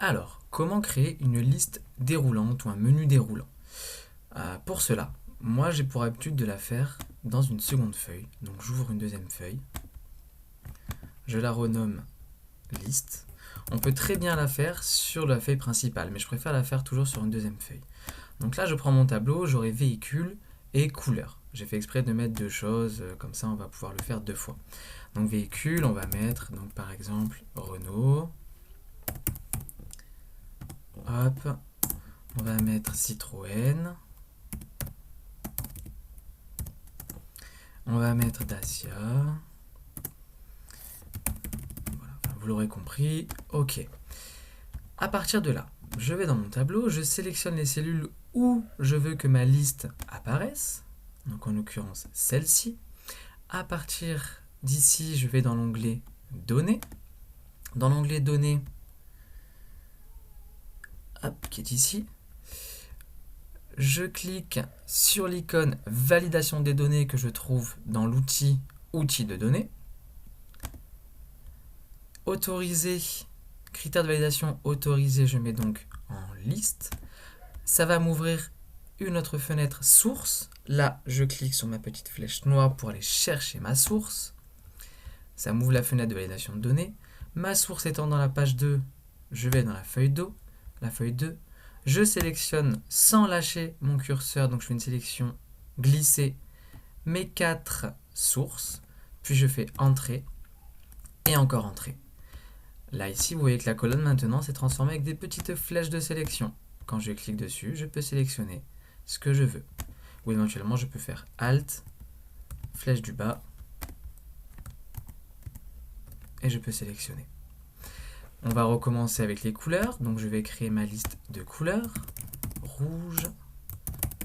Alors, comment créer une liste déroulante ou un menu déroulant? Pour cela, moi j'ai pour habitude de la faire dans une seconde feuille. Donc j'ouvre une deuxième feuille, je la renomme liste. On peut très bien la faire sur la feuille principale, mais je préfère la faire toujours sur une deuxième feuille. Donc là je prends mon tableau, j'aurai véhicule et couleur. J'ai fait exprès de mettre deux choses, comme ça on va pouvoir le faire deux fois. Donc véhicule, on va mettre donc par exemple Renault. Hop, on va mettre Citroën. On va mettre Dacia. Voilà, enfin, vous l'aurez compris. Ok. À partir de là, je vais dans mon tableau, je sélectionne les cellules où je veux que ma liste apparaisse. Donc en l'occurrence celle-ci. À partir d'ici, je vais dans l'onglet Données. Dans l'onglet Données, hop, qui est ici, je clique sur l'icône validation des données que je trouve dans l'outil outils de données. Autoriser, critères de validation autorisé, je mets donc en liste. Ça va m'ouvrir une autre fenêtre source. Là, je clique sur ma petite flèche noire pour aller chercher ma source. Ça m'ouvre la fenêtre de validation de données. Ma source étant dans la page 2, je vais dans la feuille 2. La feuille 2, je sélectionne sans lâcher mon curseur, donc je fais une sélection glissée, mes 4 sources, puis je fais Entrée et encore Entrée. Là, ici, vous voyez que la colonne maintenant s'est transformée avec des petites flèches de sélection. Quand je clique dessus, je peux sélectionner ce que je veux. Ou éventuellement, je peux faire Alt, flèche du bas, et je peux sélectionner. On va recommencer avec les couleurs. Donc, je vais créer ma liste de couleurs. Rouge,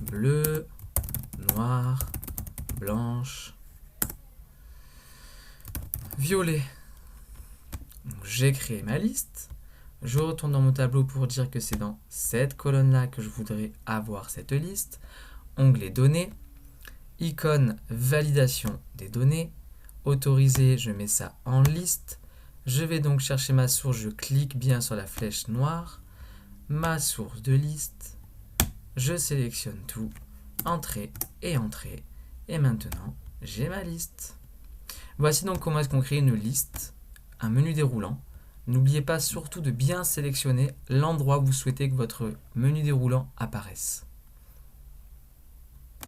bleu, noir, blanche, violet. J'ai créé ma liste. Je retourne dans mon tableau pour dire que c'est dans cette colonne-là que je voudrais avoir cette liste. Onglet Données. Icône validation des données. Autorisé, je mets ça en liste. Je vais donc chercher ma source, je clique bien sur la flèche noire. Ma source de liste. Je sélectionne tout. Entrée et entrée. Et maintenant, j'ai ma liste. Voici donc comment est-ce qu'on crée une liste, un menu déroulant. N'oubliez pas surtout de bien sélectionner l'endroit où vous souhaitez que votre menu déroulant apparaisse.